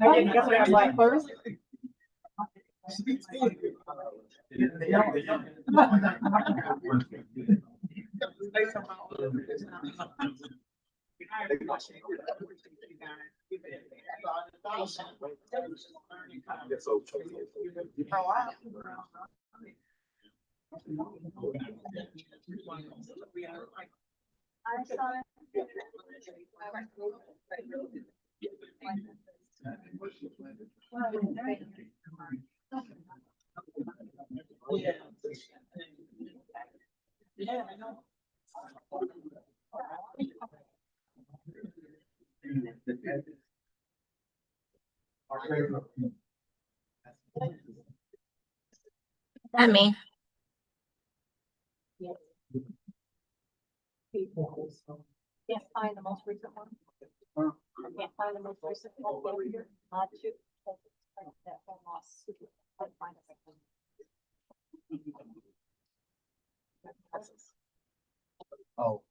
I guess I got black first. I mean, Can't find the most recent one. I can't find the most recent one. Not to. That one lost. Can't find it. Oh.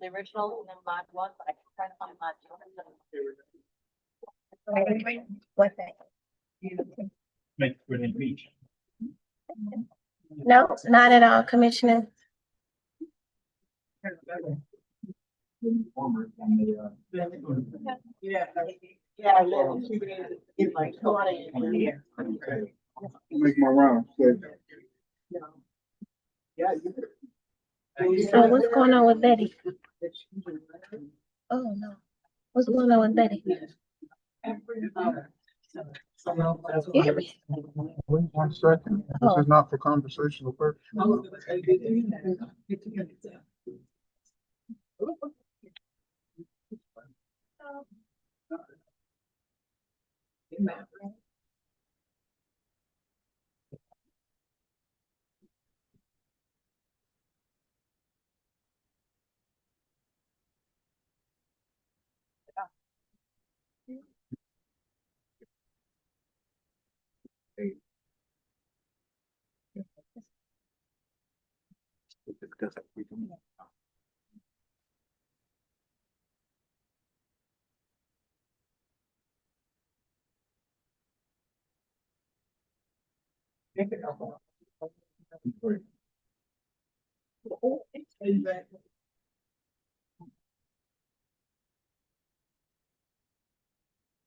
The original and then mod one, but I can try to find mod two. what thing? Make for the beach. No, not at all, Commissioner. Make my round. So what's going on with Betty? Oh, no. What's going on with Betty? One second. This is not for conversational purposes.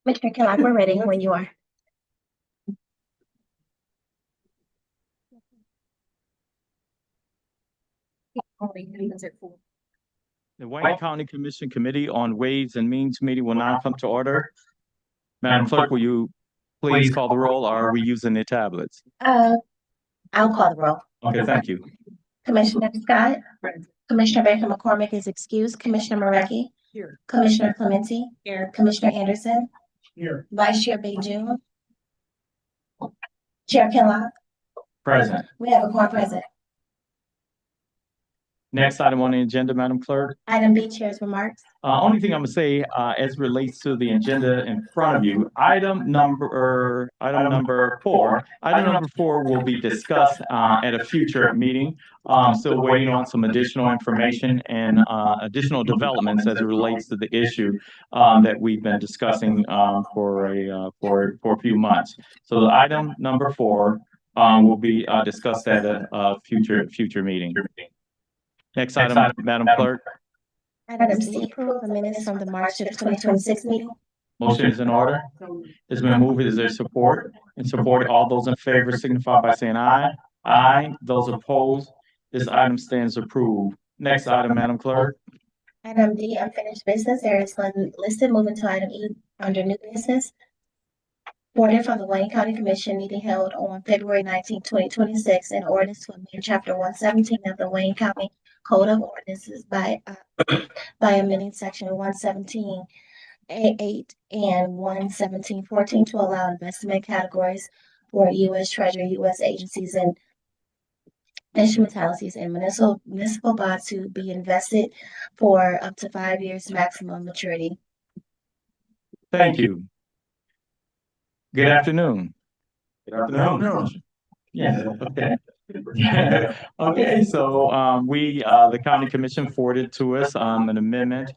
Mr. Kellogg, we're ready when you are. The Wayne County Commission Committee on Ways and Means meeting will now come to order. Madam Clerk, will you please call the roll, or are we using the tablets? I'll call the roll. Okay, thank you. Commissioner Scott, Commissioner Baker McCormick is excused, Commissioner Marecki, Commissioner Clementi, Commissioner Anderson, Vice Chair Bejun, Chair Kellogg. Present. We have a quorum present. Next item on the agenda, Madam Clerk. Item B, Chair's remarks. Only thing I'm gonna say, as relates to the agenda in front of you, item number 4. Item number 4 will be discussed at a future meeting. Still waiting on some additional information and additional developments as it relates to the issue that we've been discussing for a few months. So the item number 4 will be discussed at a future meeting. Next item, Madam Clerk. Item C, approve the minutes from the March 2026 meeting. Motion is in order. It's been moved. Is there support? And support, all those in favor signify by saying aye. Aye. Those opposed, this item stands approved. Next item, Madam Clerk. Item D, unfinished business. There is one listed. Moving to item E under new business. Order from the Wayne County Commission meeting held on February 19, 2026, in ordinance to amend Chapter 117 of the Wayne County Code of Ordinances by amending Section 117A8 and 117.14 to allow investment categories for U.S. Treasury, U.S. agencies, and instrumentalities and municipal bonds to be invested for up to 5 years maximum maturity. Thank you. Good afternoon. Good afternoon. Yeah, okay. Okay, so the county commission forwarded to us an amendment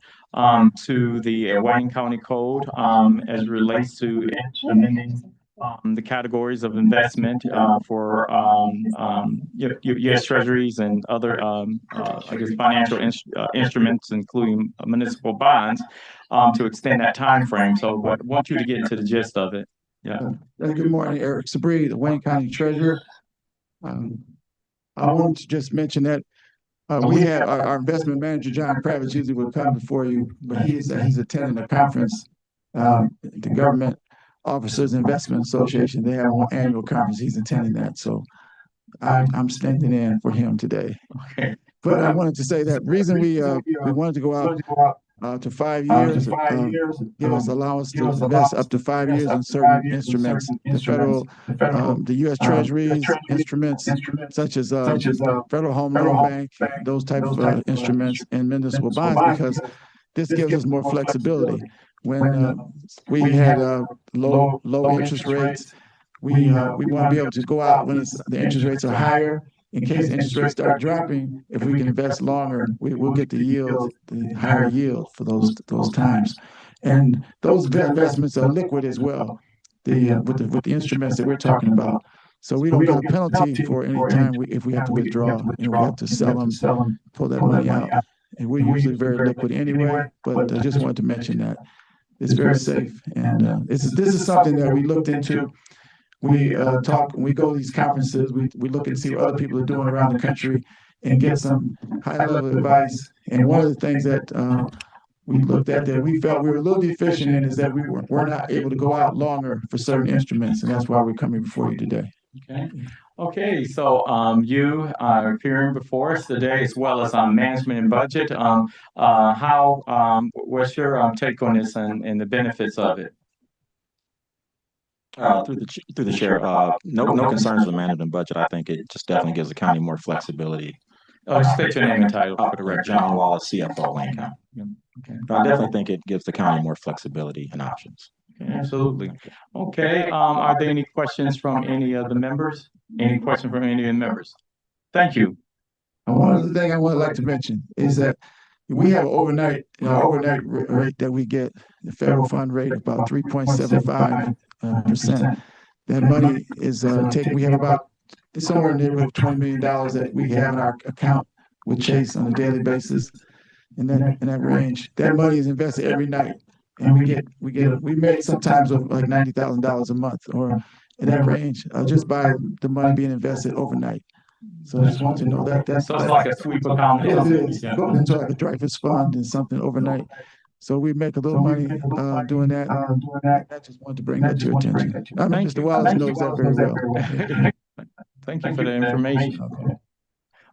to the Wayne County Code as relates to amending the categories of investment for U.S. Treasuries and other, I guess, financial instruments, including municipal bonds, to extend that time frame. So I want you to get into the gist of it. Yeah. Good morning, Eric Sabri, the Wayne County Treasurer. I wanted to just mention that we have our investment manager, John Kravitz, usually would come before you, but he's attending a conference, the Government Officers Investment Association. They have one annual conference. He's attending that, so I'm standing in for him today. Okay. But I wanted to say that reason we wanted to go out to 5 years, allow us to invest up to 5 years in certain instruments, the federal, the U.S. Treasuries instruments, such as Federal Home Loan Bank, those type of instruments, and municipal bonds, because this gives us more flexibility. When we had low interest rates, we want to be able to go out when the interest rates are higher. In case interest rates start dropping, if we can invest longer, we'll get the higher yield for those times. And those investments are liquid as well, with the instruments that we're talking about. So we don't get a penalty for any time if we have to withdraw and we have to sell them, pull that money out. And we're usually very liquid anyway, but I just wanted to mention that. It's very safe. And this is something that we looked into. We talk, when we go to these conferences, we look and see what other people are doing around the country and get some high-level advice. And one of the things that we looked at that we felt we were a little deficient in is that we're not able to go out longer for certain instruments, and that's why we're coming before you today. Okay. Okay, so you are appearing before us today as well as on management and budget. What's your take on this and the benefits of it? Through the chair, no concerns with the management budget. I think it just definitely gives the county more flexibility. State your name and title for the record. John Wallace, CFO, Wayne County. Okay. But I definitely think it gives the county more flexibility and options. Okay, absolutely. Okay, are there any questions from any of the members? Any questions from any of the members? Thank you. One other thing I would like to mention is that we have an overnight rate that we get, the federal fund rate, about 3.75%. That money is we have about somewhere in the neighborhood of $20 million that we have in our account with Chase on a daily basis. In that range, that money is invested every night, and we make sometimes of like $90,000 a month or in that range, just by the money being invested overnight. So I just want to know that So it's like a sweep account. It is going into like a Dreyfus fund and something overnight. So we make a little money doing that. I just wanted to bring that to your attention. I mean, Mr. Wallace knows that very well. Thank you for the information.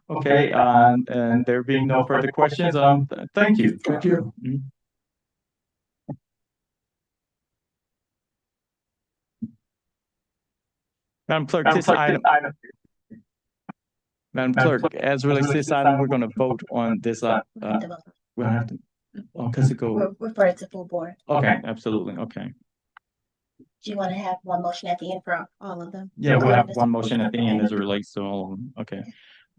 Okay, and there being no further questions, thank you. Thank you. Madam Clerk, this item. Madam Clerk, as relates to this item, we're going to vote on this. We'll have to. Because it go. Refer to full board. Okay, absolutely. Okay. Do you want to have one motion at the end for all of them? Yeah, we'll have one motion at the end as it relates to all of them. Okay.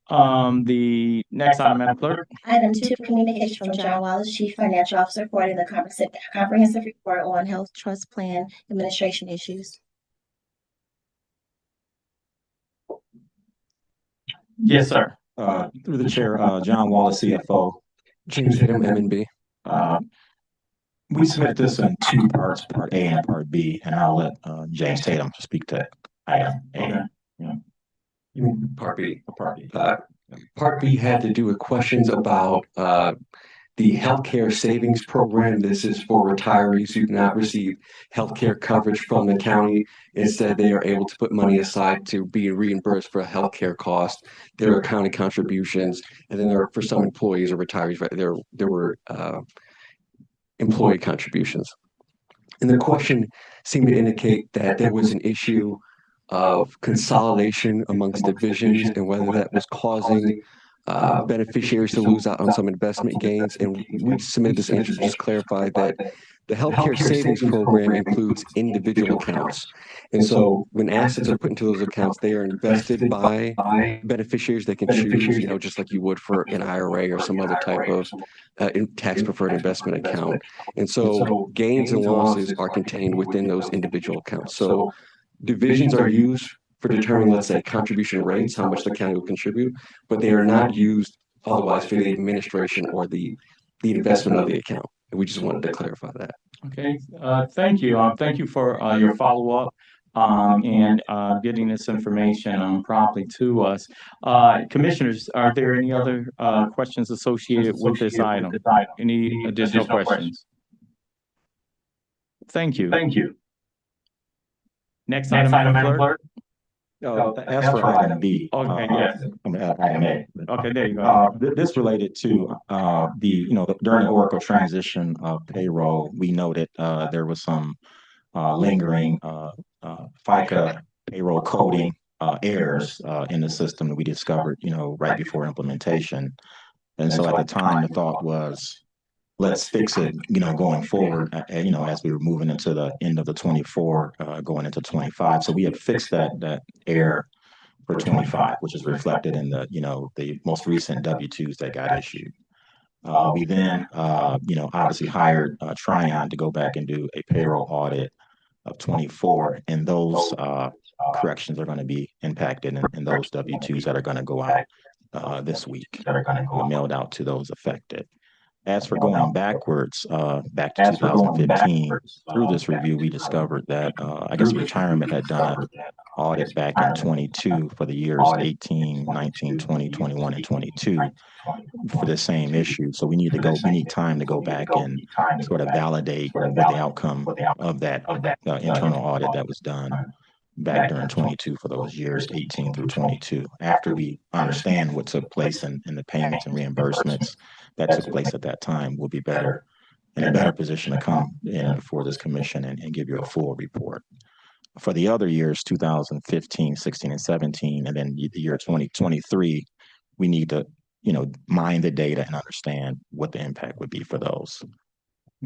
The next item, Madam Clerk. Item 2, communication from John Wallace, Chief Financial Officer, reporting the comprehensive report on health trust plan administration issues. Yes, sir. Through the chair, John Wallace, CFO, James Tatum, M&B. We submitted this in two parts, Part A and Part B, and I'll let James Tatum speak to item A. Okay. Yeah. You mean Part B? Part B. Part B had to do with questions about the healthcare savings program. This is for retirees who do not receive healthcare coverage from the county. Instead, they are able to put money aside to be reimbursed for healthcare costs. There are county contributions, and then there are, for some employees or retirees, there were employee contributions. And the question seemed to indicate that there was an issue of consolidation amongst divisions and whether that was causing beneficiaries to lose out on some investment gains. And we submitted this answer to just clarify that The healthcare savings program includes individual accounts. And so when assets are put into those accounts, they are invested by beneficiaries. They can choose, just like you would for an IRA or some other type of tax preferred investment account. And so gains and losses are contained within those individual accounts. So divisions are used for determining, let's say, contribution rates, how much the county will contribute, but they are not used otherwise for the administration or the investment of the account. And we just wanted to clarify that. Okay, thank you. Thank you for your follow-up and getting this information promptly to us. Commissioners, are there any other questions associated with this item? Any additional questions? Thank you. Next item, Madam Clerk. As for item B. Okay, yes. Item A. Okay, there you go. This related to during the Oracle transition of payroll, we noted there was some lingering FICA payroll coding errors in the system that we discovered, right before implementation. And so at the time, the thought was, let's fix it, going forward, as we were moving into the end of the 24, going into 25. So we have fixed that error for 25, which is reflected in the most recent W-2s that got issued. We then, obviously hired Tryon to go back and do a payroll audit of 24, and those corrections are going to be impacted in those W-2s that are going to go out this week, mailed out to those affected. As for going backwards, back to 2015, through this review, we discovered that, I guess retirement had done an audit back in 22 for the years 18, 19, 20, 21, and 22 for the same issue. So we need time to go back and sort of validate what the outcome of that internal audit that was done back during 22 for those years 18 through 22. After we understand what took place in the payments and reimbursements that took place at that time, we'll be in a better position to come in before this commission and give you a full report. For the other years, 2015, 16, and 17, and then the year 2023, we need to, mine the data and understand what the impact would be for those.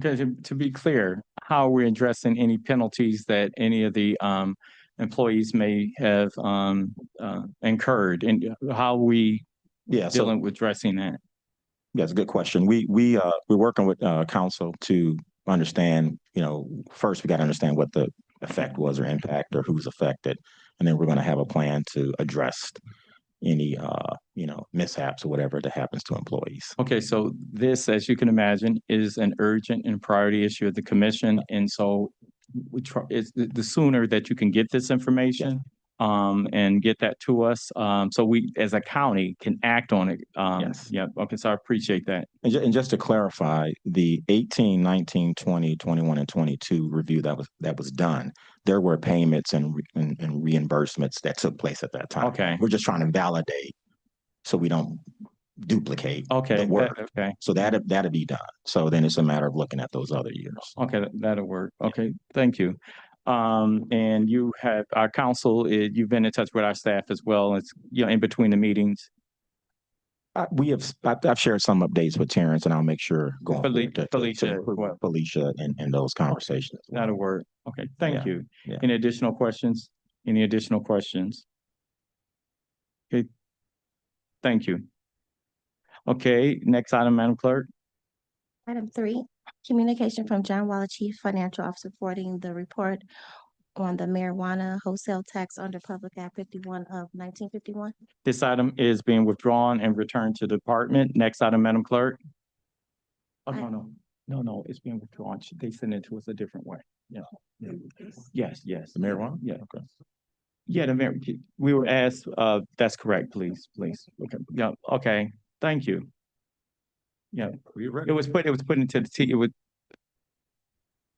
Okay, to be clear, how are we addressing any penalties that any of the employees may have incurred, and how are we dealing with addressing that? Yeah, it's a good question. We're working with council to understand, first we got to understand what the effect was or impact or who's affected. And then we're going to have a plan to address any, mishaps or whatever that happens to employees. Okay, so this, as you can imagine, is an urgent and priority issue of the commission. And so the sooner that you can get this information, and get that to us, so we, as a county, can act on it. Yes. Yeah. Okay. So I appreciate that. And just to clarify, the 18, 19, 20, 21, and 22 review that was done, there were payments and reimbursements that took place at that time. Okay. We're just trying to validate so we don't duplicate the work. Okay. So that'll be done. So then it's a matter of looking at those other years. Okay, that'll work. Okay, thank you. And you have our council, you've been in touch with our staff as well. It's, in between the meetings. I've shared some updates with Terrence, and I'll make sure going Felicia, Felicia and those conversations. That'll work. Okay, thank you. Yeah. Any additional questions? Any additional questions? Okay, thank you. Okay, next item, Madam Clerk. Item 3, communication from John Waller, Chief Financial Officer, forwarding the report on the marijuana wholesale tax under Public Act 51 of 1951. This item is being withdrawn and returned to the department. Next item, Madam Clerk. Oh, no, it's being withdrawn. They sent it to us a different way. Yeah. Yes. The marijuana? Yeah. Okay. Yeah, we were asked, that's correct, please. Okay, yeah, okay, thank you. Yeah, it was put into the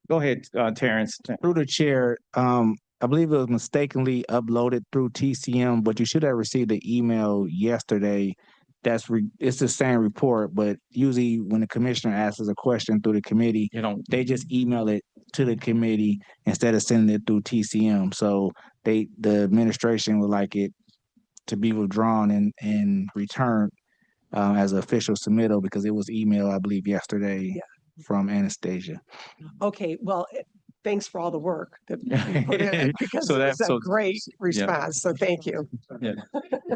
go ahead, Terrence. Through the chair, I believe it was mistakenly uploaded through TCM, but you should have received an email yesterday. It's the same report, but usually when the commissioner asks a question through the committee, they just email it to the committee instead of sending it through TCM. So the administration would like it to be withdrawn and returned as an official submittal because it was emailed, I believe, yesterday. from Anastasia. Okay, well, thanks for all the work that you put in because So it's a so great response. So thank you. yeah.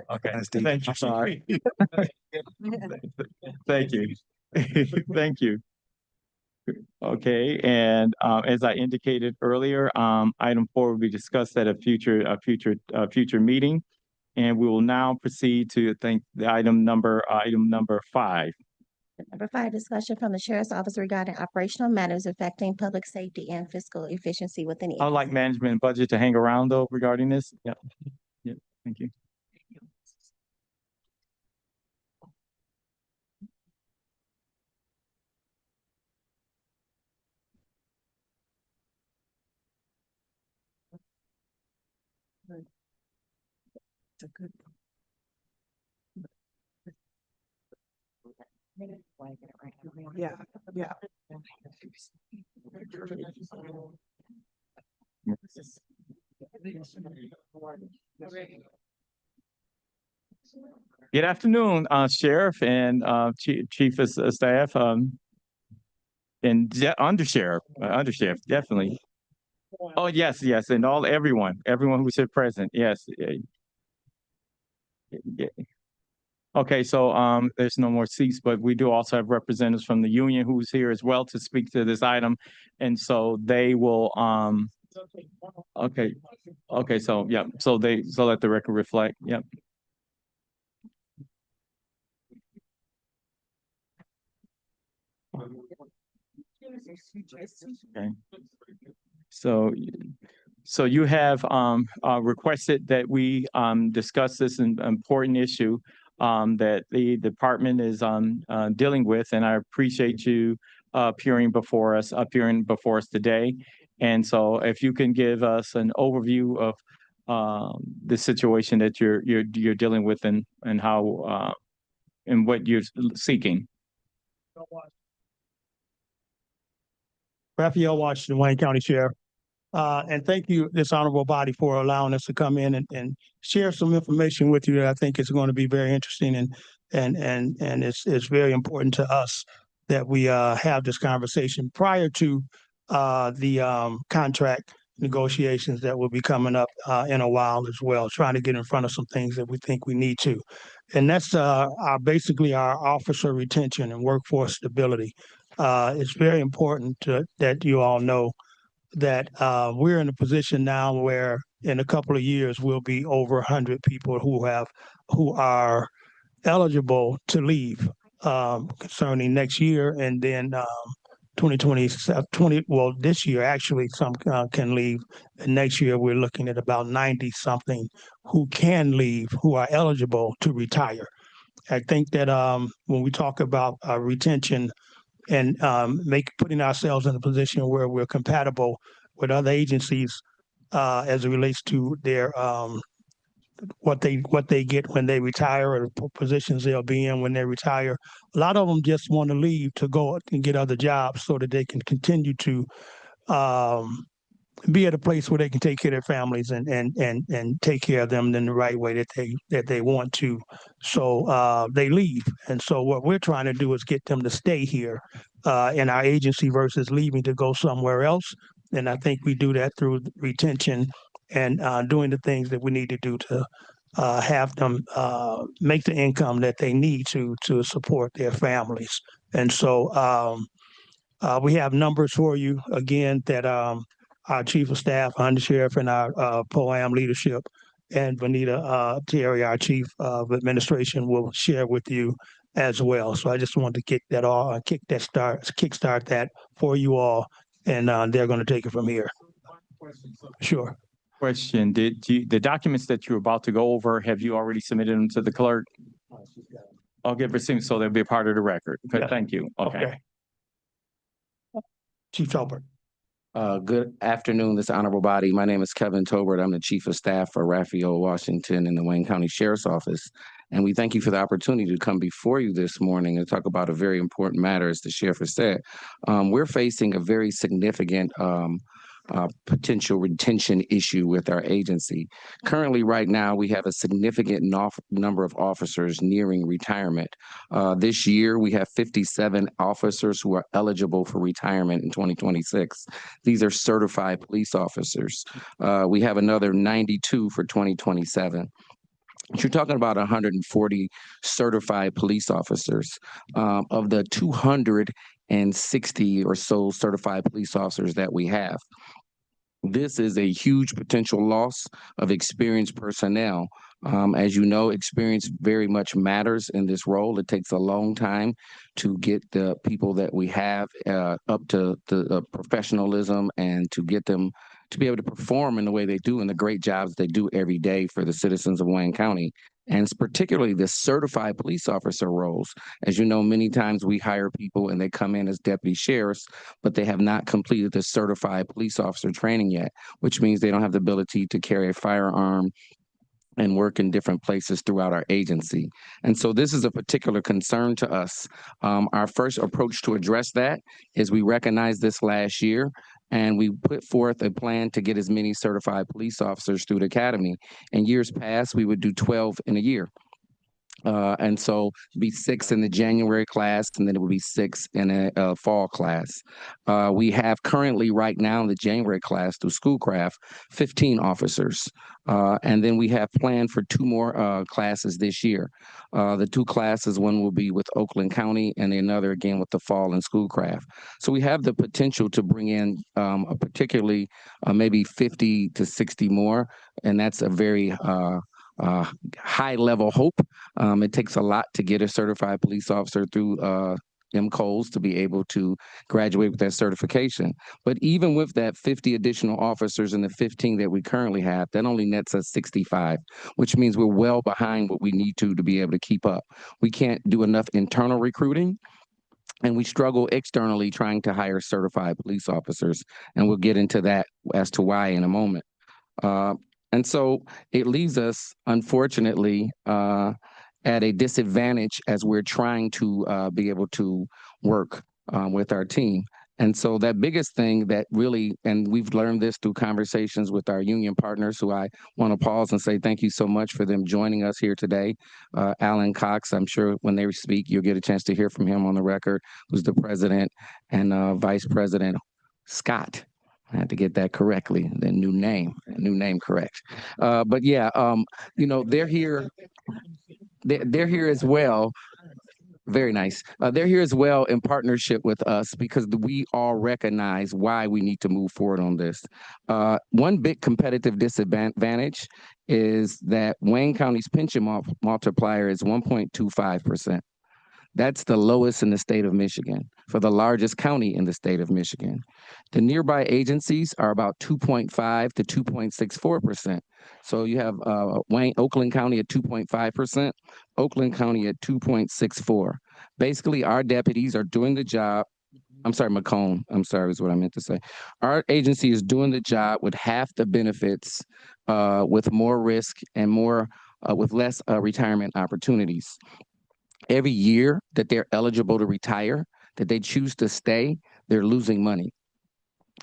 Okay. Anastasia, Thank you. I'm sorry. Thank you. Thank you. Okay, and as I indicated earlier, item 4 will be discussed at a future meeting, and we will now proceed to the item number 5. Number 5, discussion from the Sheriff's Office regarding operational matters affecting public safety and fiscal efficiency within the I would like management and budget to hang around though regarding this. Yeah. Yeah. Thank you. It's a good. Yeah, yeah. Good afternoon, Sheriff and Chief of Staff, and undersheriff, definitely. Oh, yes, and everyone who's here present, yes. Yeah. Okay, so there's no more seats, but we do also have representatives from the union who's here as well to speak to this item, and so they will, okay, so, yeah, so let the record reflect, yep. Okay. So you have requested that we discuss this important issue that the department is dealing with, and I appreciate you appearing before us today. And so if you can give us an overview of the situation that you're dealing with and how and what you're seeking. Raphael Washington, Wayne County Sheriff. And thank you, this honorable body, for allowing us to come in and share some information with you that I think is going to be very interesting and it's very important to us that we have this conversation prior to the contract negotiations that will be coming up in a while as well, trying to get in front of some things that we think we need to. And that's basically our officer retention and workforce stability. It's very important that you all know that we're in a position now where in a couple of years we'll be over 100 people who are eligible to leave concerning next year, and then 2027 this year actually some can leave, and next year we're looking at about 90 something who can leave, who are eligible to retire. I think that when we talk about retention and putting ourselves in a position where we're compatible with other agencies as it relates to their what they get when they retire, or the positions they'll be in when they retire. A lot of them just want to leave to go and get other jobs so that they can continue to be at a place where they can take care of their families and take care of them in the right way that they want to. So they leave. And so what we're trying to do is get them to stay here in our agency versus leaving to go somewhere else. And I think we do that through retention and doing the things that we need to do to have them make the income that they need to support their families. And so we have numbers for you again that our chief of staff, undersheriff, and our POAM leadership, and Vanita Terry, our chief of administration, will share with you as well. So I just wanted to kickstart that for you all, and they're going to take it from here. Sure. Question: the documents that you're about to go over, have you already submitted them to the clerk? I'll get received so they'll be a part of the record. Okay, thank you. Okay. Chief Tolbert. Good afternoon, this honorable body. My name is Kevin Tolbert. I'm the Chief of Staff for Raphael Washington in the Wayne County Sheriff's Office. And we thank you for the opportunity to come before you this morning and talk about a very important matter, as the Sheriff has said. We're facing a very significant potential retention issue with our agency. Currently, right now, we have a significant number of officers nearing retirement. This year, we have 57 officers who are eligible for retirement in 2026. These are certified police officers. We have another 92 for 2027. You're talking about 140 certified police officers. Of the 260 or so certified police officers that we have, this is a huge potential loss of experienced personnel. As you know, experience very much matters in this role. It takes a long time to get the people that we have up to the professionalism and to get them to be able to perform in the way they do and the great jobs they do every day for the citizens of Wayne County. And it's particularly the certified police officer roles. As you know, many times we hire people and they come in as deputy sheriffs, but they have not completed the certified police officer training yet, which means they don't have the ability to carry a firearm and work in different places throughout our agency. And so this is a particular concern to us. Our first approach to address that is we recognized this last year and we put forth a plan to get as many certified police officers through the academy. In years past, we would do 12 in a year. And so be 6 in the January class, and then it would be 6 in a fall class. We have currently right now in the January class through Schoolcraft, 15 officers. And then we have planned for 2 more classes this year. The 2 classes, one will be with Oakland County and another again with the fall and Schoolcraft. So we have the potential to bring in particularly maybe 50 to 60 more, and that's a very high level hope. It takes a lot to get a certified police officer through MCOs to be able to graduate with that certification. But even with that 50 additional officers and the 15 that we currently have, that only nets us 65, which means we're well behind what we need to be able to keep up. We can't do enough internal recruiting, and we struggle externally trying to hire certified police officers. And we'll get into that as to why in a moment. And so it leaves us, unfortunately, at a disadvantage as we're trying to be able to work with our team. And so that biggest thing that really, and we've learned this through conversations with our union partners, who I want to pause and say thank you so much for them joining us here today. Alan Cox, I'm sure when they speak, you'll get a chance to hear from him on the record, who's the president, and Vice President Scott. I had to get that correctly, the new name correct. But yeah, you know, they're here as well. Very nice. They're here as well in partnership with us because we all recognize why we need to move forward on this. One big competitive disadvantage is that Wayne County's pension multiplier is 1.25%. That's the lowest in the state of Michigan for the largest county in the state of Michigan. The nearby agencies are about 2.5 to 2.64%. So you have Oakland County at 2.5%, Oakland County at 2.64. Basically, our deputies are doing the job. I'm sorry, Macomb. I'm sorry, is what I meant to say. Our agency is doing the job with half the benefits, with more risk and more with less retirement opportunities. Every year that they're eligible to retire, that they choose to stay, they're losing money.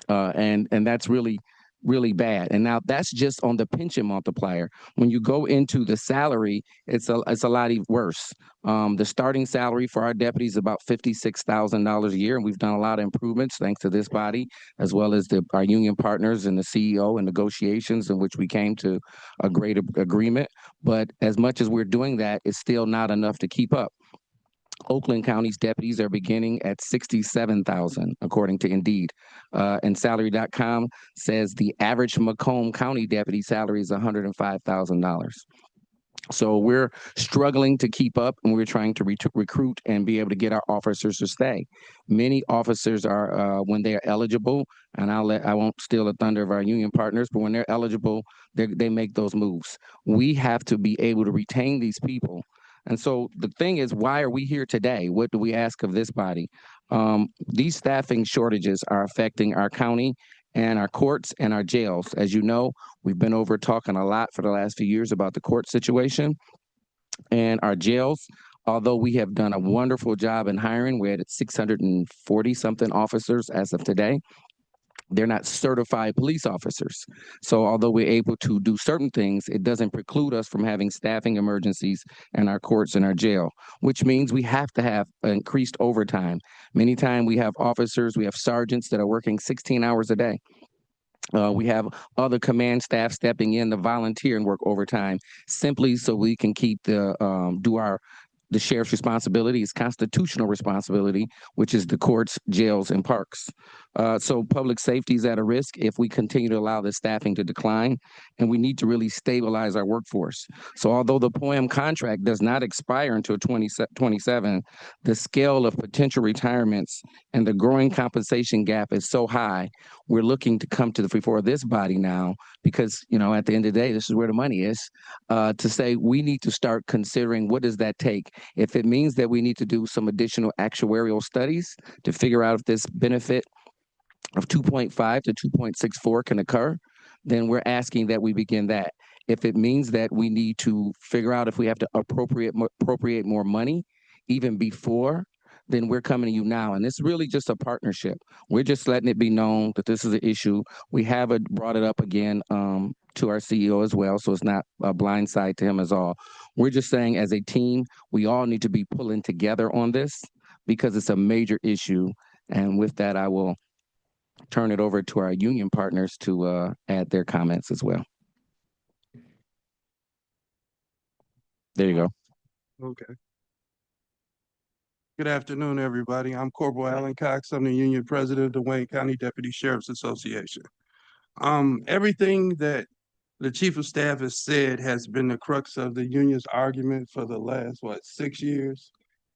And that's really, really bad. And now that's just on the pension multiplier. When you go into the salary, it's a lot worse. The starting salary for our deputies is about $56,000 a year, and we've done a lot of improvements thanks to this body, as well as our union partners and the CEO and negotiations in which we came to a great agreement. But as much as we're doing that, it's still not enough to keep up. Oakland County's deputies are beginning at $67,000, according to Indeed. And Salary.com says the average Macomb County deputy salary is $105,000. So we're struggling to keep up, and we're trying to recruit and be able to get our officers to stay. Many officers are, when they are eligible, and I won't steal the thunder of our union partners, but when they're eligible, they make those moves. We have to be able to retain these people. And so the thing is, why are we here today? What do we ask of this body? These staffing shortages are affecting our county and our courts and our jails. As you know, we've been over talking a lot for the last few years about the court situation and our jails. Although we have done a wonderful job in hiring, we're at 640 something officers as of today. They're not certified police officers. So although we're able to do certain things, it doesn't preclude us from having staffing emergencies in our courts and our jail, which means we have to have increased overtime. Many times we have officers, we have sergeants that are working 16 hours a day. We have other command staff stepping in to volunteer and work overtime simply so we can keep the sheriff's responsibility is constitutional responsibility, which is the courts, jails, and parks. So public safety is at a risk if we continue to allow the staffing to decline, and we need to really stabilize our workforce. So although the POEM contract does not expire until 2027, the scale of potential retirements and the growing compensation gap is so high, we're looking to come to before this body now, because, at the end of the day, this is where the money is, to say we need to start considering what does that take. If it means that we need to do some additional actuarial studies to figure out if this benefit of 2.5 to 2.64 can occur, then we're asking that we begin that. If it means that we need to figure out if we have to appropriate more money even before, then we're coming to you now. And it's really just a partnership. We're just letting it be known that this is an issue. We have brought it up again to our CEO as well, so it's not a blind side to him as all. We're just saying as a team, we all need to be pulling together on this because it's a major issue. And with that, I will turn it over to our union partners to add their comments as well. There you go. Okay. Good afternoon, everybody. I'm Corporal Alan Cox. I'm the union president of the Wayne County Deputy Sheriff's Association. Everything that the chief of staff has said has been the crux of the union's argument for the last, 6 years.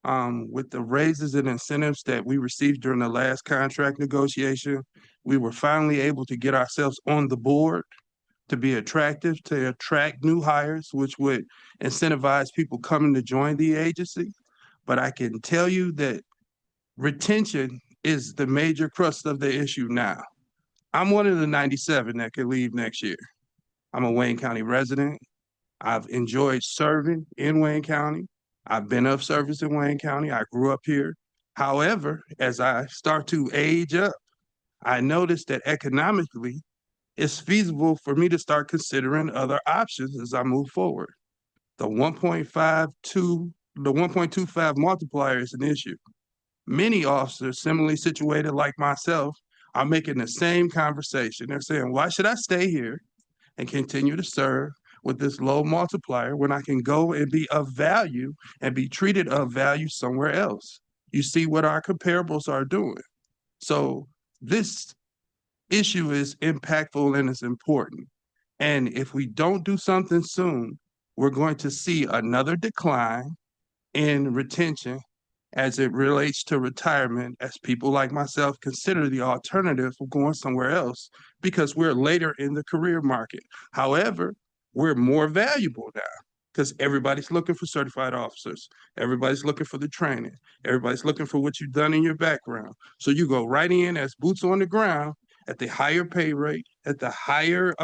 With the raises and incentives that we received during the last contract negotiation, we were finally able to get ourselves on the board to be attractive, to attract new hires, which would incentivize people coming to join the agency. But I can tell you that retention is the major crux of the issue now. I'm one of the 97 that could leave next year. I'm a Wayne County resident. I've enjoyed serving in Wayne County. I've been of service in Wayne County. I grew up here. However, as I start to age up, I noticed that economically, it's feasible for me to start considering other options as I move forward. The 1.25 multiplier is an issue. Many officers similarly situated like myself are making the same conversation. They're saying, why should I stay here and continue to serve with this low multiplier when I can go and be of value and be treated of value somewhere else? You see what our comparables are doing. So this issue is impactful and it's important. And if we don't do something soon, we're going to see another decline in retention as it relates to retirement, as people like myself consider the alternative of going somewhere else because we're later in the career market. However, we're more valuable now because everybody's looking for certified officers. Everybody's looking for the training. Everybody's looking for what you've done in your background. So you go right in as boots on the ground at the higher pay rate, at the higher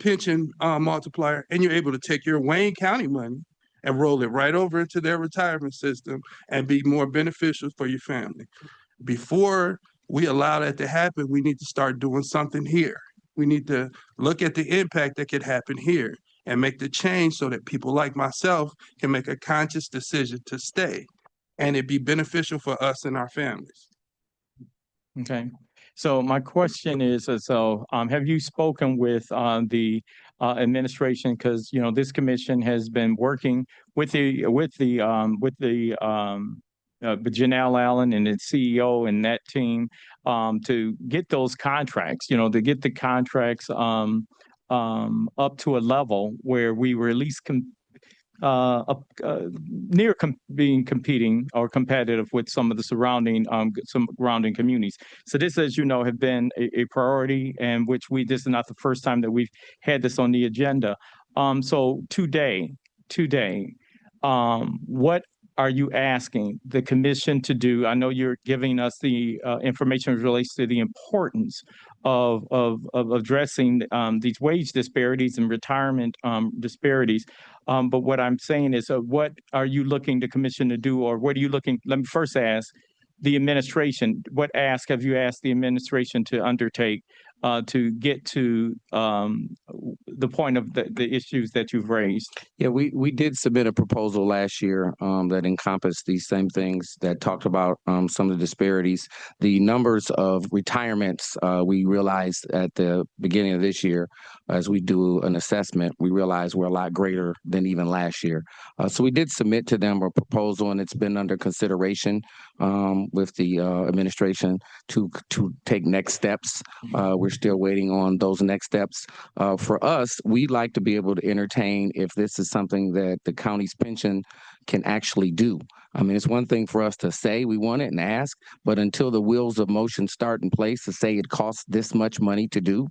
pension multiplier, and you're able to take your Wayne County money and roll it right over into their retirement system and be more beneficial for your family. Before we allow that to happen, we need to start doing something here. We need to look at the impact that could happen here and make the change so that people like myself can make a conscious decision to stay and it be beneficial for us and our families. Okay. So my question is, have you spoken with the administration? Because this commission has been working with Janelle Allen and its CEO and that team to get those contracts. To get the contracts up to a level where we were at least near being competing or competitive with some of the surrounding communities. So this, as you know, have been a priority, and this is not the first time that we've had this on the agenda. So today, what are you asking the commission to do? I know you're giving us the information as relates to the importance of addressing these wage disparities and retirement disparities. But what I'm saying is, what are you looking the commission to do, or what are you looking? Let me first ask, the administration, what ask have you asked the administration to undertake to get to the point of the issues that you've raised? Yeah, we did submit a proposal last year that encompassed these same things, that talked about some of the disparities. The numbers of retirements, we realized at the beginning of this year, as we do an assessment, we realized we're a lot greater than even last year. So we did submit to them a proposal, and it's been under consideration with the administration to take next steps. We're still waiting on those next steps. For us, we'd like to be able to entertain if this is something that the county's pension can actually do. I mean, it's one thing for us to say we want it and ask, but until the wheels of motion start in place to say it costs this much money to do,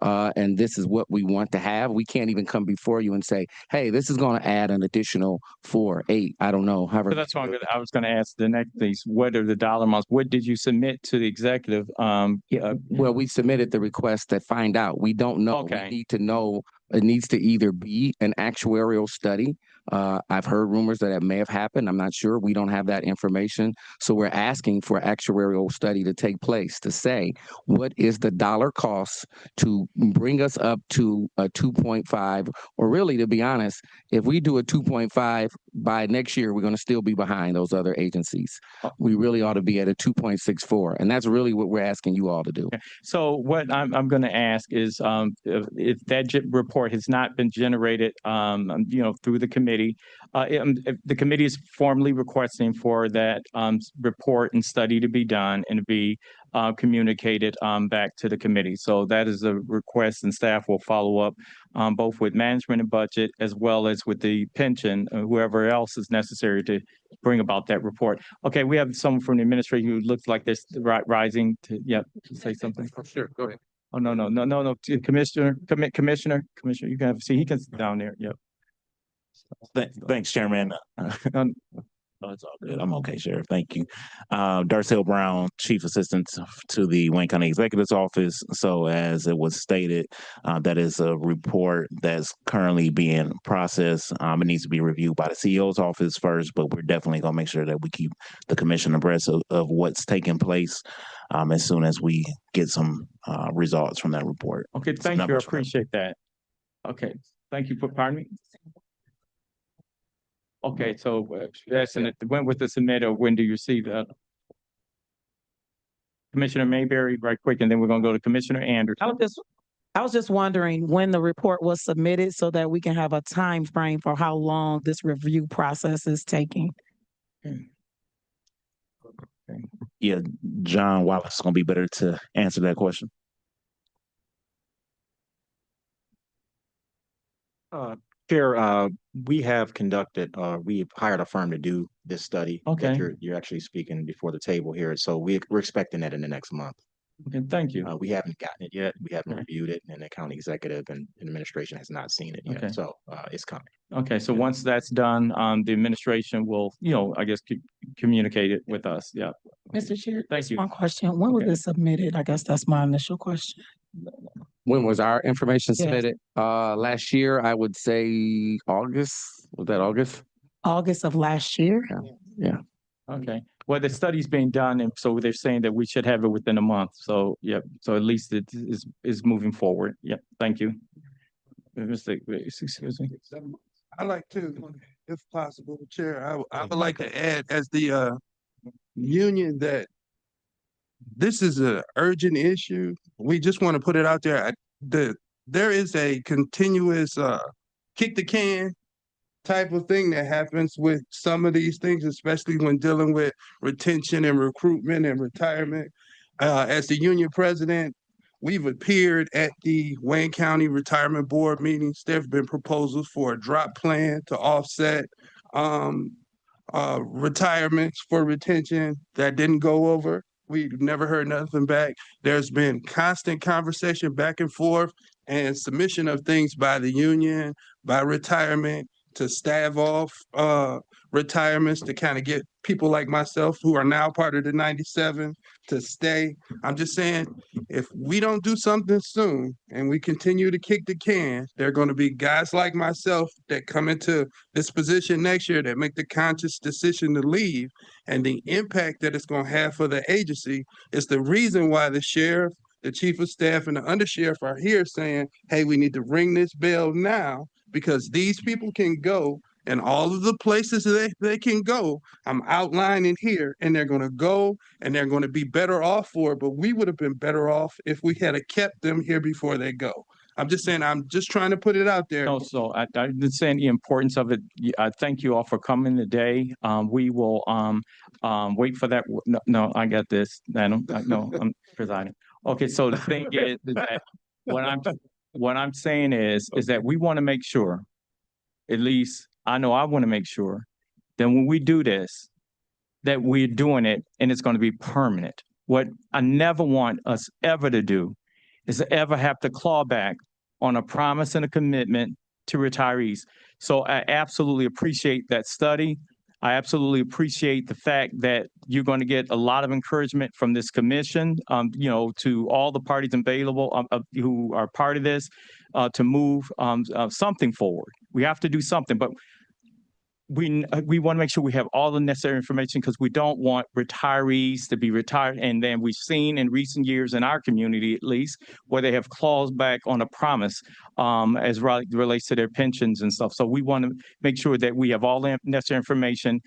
and this is what we want to have, we can't even come before you and say, hey, this is going to add an additional 4, 8, I don't know. So that's what I was going to ask the next piece. What are the dollar amounts? What did you submit to the executive? Well, we submitted the request that find out. We don't know. Okay. We need to know. It needs to either be an actuarial study. I've heard rumors that it may have happened. I'm not sure. We don't have that information. So we're asking for actuarial study to take place to say, what is the dollar cost to bring us up to a 2.5, or really, to be honest, if we do a 2.5 by next year, we're going to still be behind those other agencies. We really ought to be at a 2.64. And that's really what we're asking you all to do. So what I'm going to ask is, if that report has not been generated, through the committee, if the committee is formally requesting for that report and study to be done and to be communicated back to the committee. So that is a request, and staff will follow up both with management and budget, as well as with the pension, whoever else is necessary to bring about that report. Okay, we have someone from the administration who looks like they're rising to say something. Sure, go ahead. Oh, no. Commissioner, you can see, he can sit down there. Yep. Thanks, Chairman. No, it's all good. I'm okay, Sheriff. Thank you. Darcel Brown, Chief Assistant to the Wayne County Executive's Office. So as it was stated, that is a report that's currently being processed. It needs to be reviewed by the CEO's office first, but we're definitely going to make sure that we keep the commission abreast of what's taking place as soon as we get some results from that report. Okay, thank you. I appreciate that. Okay, thank you. Pardon me? Okay, so when was the submitted, when do you see that? Commissioner Mayberry, right quick, and then we're gonna go to Commissioner Anderson. I was just wondering when the report was submitted so that we can have a time frame for how long this review process is taking. Yeah, John Wallace is gonna be better to answer that question. Chair, we have conducted, we've hired a firm to do this study. Okay. That you're actually speaking before the table here. So we're expecting that in the next month. Okay, thank you. We haven't gotten it yet. We haven't reviewed it, and the county executive and administration has not seen it yet. Okay. So it's coming. Okay, so once that's done, the administration will, I guess, communicate it with us. Yeah. Mr. Chair, Thank you. one question. When was Okay. it submitted? I guess that's my initial question. When was our information Yes. submitted? Last year, I would say August. Was that August? August of last year? Yeah. Okay, well, the study's being done, and so they're saying that we should have it within a month. So, so at least it is moving forward. Yep, thank you. Excuse me. I like to, if possible, Chair, I would like to add as the union that this is an urgent issue. We just want to put it out there. There is a continuous kick the can type of thing that happens with some of these things, especially when dealing with retention and recruitment and retirement. As the union president, we've appeared at the Wayne County Retirement Board meetings. There have been proposals for a drop plan to offset retirements for retention that didn't go over. We've never heard nothing back. There's been constant conversation back and forth and submission of things by the union, by retirement, to stave off retirements to kind of get people like myself who are now part of the 97 to stay. I'm just saying, if we don't do something soon and we continue to kick the can, there are going to be guys like myself that come into this position next year that make the conscious decision to leave. And the impact that it's going to have for the agency is the reason why the sheriff, the chief of staff, and the undersheriff are here saying, hey, we need to ring this bell now, because these people can go and all of the places they can go, I'm outlining here, and they're going to go and they're going to be better off for it. But we would have been better off if we had kept them here before they go. I'm just saying, I'm just trying to put it out there. No, so I'm just saying the importance of it. I thank you all for coming today. We will wait for that. No, I got this. No, I'm presiding. Okay, so the thing is that what I'm saying is that we want to make sure, at least I know I want to make sure that when we do this, that we're doing it and it's going to be permanent. What I never want us ever to do is to ever have to claw back on a promise and a commitment to retirees. So I absolutely appreciate that study. I absolutely appreciate the fact that you're going to get a lot of encouragement from this commission, to all the parties available who are part of this, to move something forward. We have to do something, but we want to make sure we have all the necessary information, because we don't want retirees to be retired. And then we've seen in recent years in our community, at least, where they have clawed back on a promise as relates to their pensions and stuff. So we want to make sure that we have all the necessary information,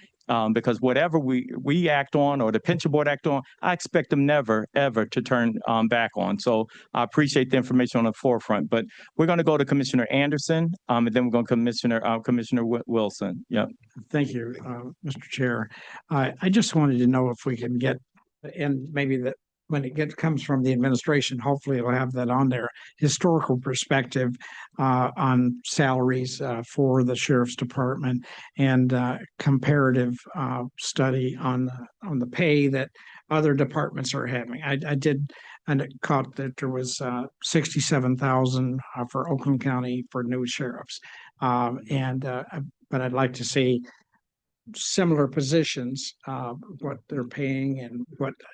because whatever we act on or the pension board act on, I expect them never, ever to turn back on. So I appreciate the information on the forefront. But we're going to go to Commissioner Anderson, and then we're going to Commissioner Wilson. Yeah. Thank you, Mr. Chair. I just wanted to know if we can get, and maybe that when it comes from the administration, hopefully it'll have that on there, historical perspective on salaries for the sheriff's department, and comparative study on the pay that other departments are having. I did, and it caught that there was 67,000 for Oakland County for new sheriffs, but I'd like to see similar positions, what they're paying and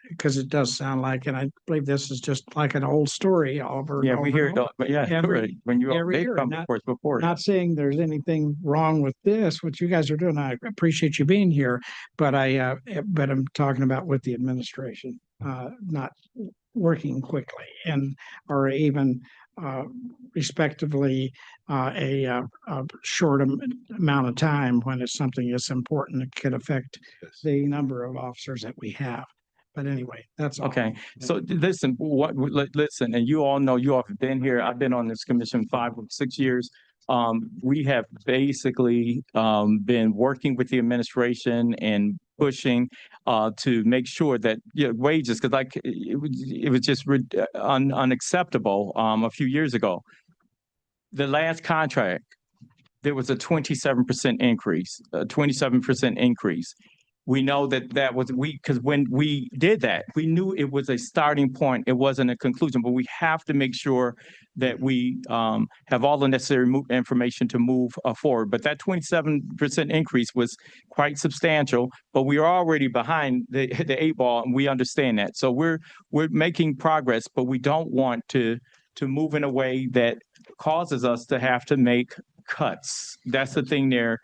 because it does sound like, and I believe this is just like an old story over. Yeah, and we over hear and it. over. But yeah, Every when they've year. come before us before. Not saying there's anything wrong with this, what you guys are doing. I appreciate you being here, but I'm talking about with the administration, not working quickly or even respectively a short amount of time when it's something that's important that could affect the number of officers that we have. But anyway, that's all. Okay, so listen, listen, and you all know, you all have been here. I've been on this commission 5 or 6 years. We have basically been working with the administration and pushing to make sure that wages, because it was just unacceptable a few years ago. The last contract, there was a 27% increase, a 27% increase. We know that was because when we did that, we knew it was a starting point. It wasn't a conclusion, but we have to make sure that we have all the necessary information to move forward. But that 27% increase was quite substantial, but we are already behind the 8 ball, and we understand that. So we're making progress, but we don't want to move in a way that causes us to have to make cuts. That's the thing there.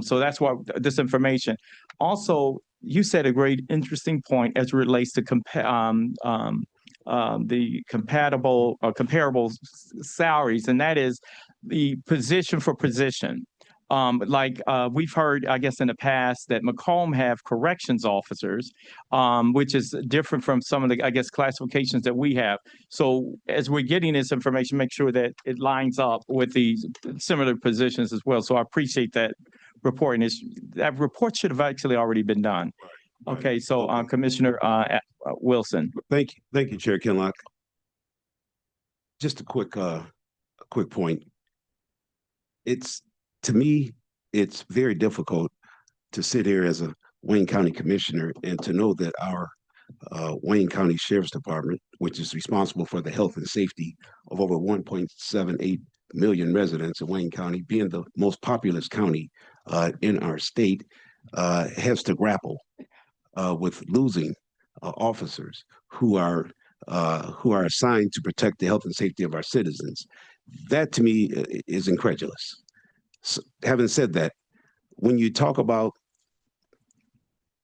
So that's why this information. Also, you said a great, interesting point as it relates to the comparable salaries, and that is the position for position. We've heard, I guess, in the past that Macomb have corrections officers, which is different from some of the, I guess, classifications that we have. So as we're getting this information, make sure that it lines up with these similar positions as well. So I appreciate that report. And that report should have actually already been done. Okay, so Commissioner Wilson. Thank you, Chair Kinlock. Just a quick point. To me, it's very difficult to sit here as a Wayne County Commissioner and to know that our Wayne County Sheriff's Department, which is responsible for the health and safety of over 1.78 million residents of Wayne County, being the most populous county in our state, has to grapple with losing officers who are assigned to protect the health and safety of our citizens. That to me is incredulous. So, having said that, when you talk about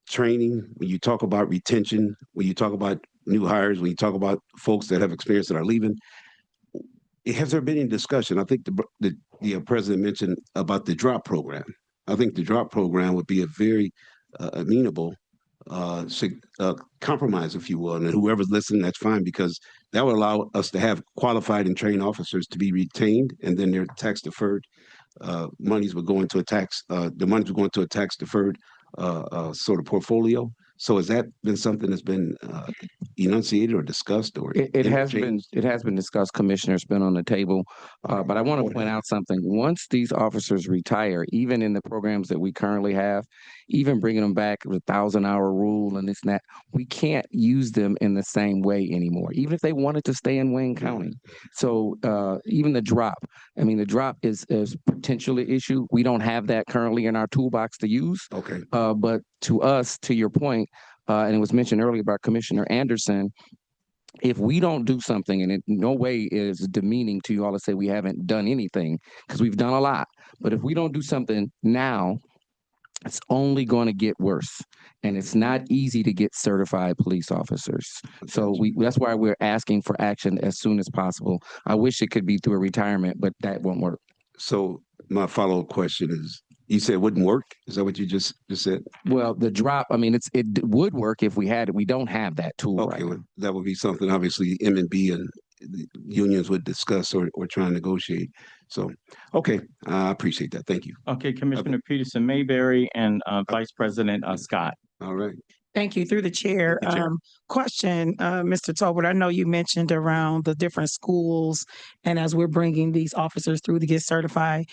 training, when you talk about retention, when you talk about new hires, when you talk about folks that have experience that are leaving, has there been any discussion? I think the president mentioned about the drop program. I think the drop program would be a very amenable compromise, if you will. And whoever's listening, that's fine, because that would allow us to have qualified and trained officers to be retained, and then their tax deferred monies would go into a tax. The monies would go into a tax deferred sort of portfolio. So has that been something that's been enunciated or discussed, or it has been discussed, Commissioner. It's been on the table. But I want to point out something. Once these officers retire, even in the programs that we currently have, even bringing them back with 1,000-hour rule and this and that, we can't use them in the same way anymore, even if they wanted to stay in Wayne County. So even the drop, I mean, the drop is potentially an issue. We don't have that currently in our toolbox to use. Okay. But to us, to your point, and it was mentioned earlier by Commissioner Anderson, if we don't do something, and it no way is demeaning to you all to say we haven't done anything, because we've done a lot, but if we don't do something now, it's only going to get worse. And it's not easy to get certified police officers. So that's why we're asking for action as soon as possible. I wish it could be through a retirement, but that won't work. So my follow-up question is, you said it wouldn't work? Is that what you just said? Well, the drop, I mean, it would work if we had it. We don't have that tool right now. Well, that would be something obviously M&B and the unions would discuss or try and negotiate. So, okay, I appreciate that. Thank you. Okay, Commissioner Peterson Mayberry and Vice President Scott. All right. Thank you. Through the chair. Question, Mr. Tolbert, I know you mentioned around the different schools, and as we're bringing these officers through to get certified,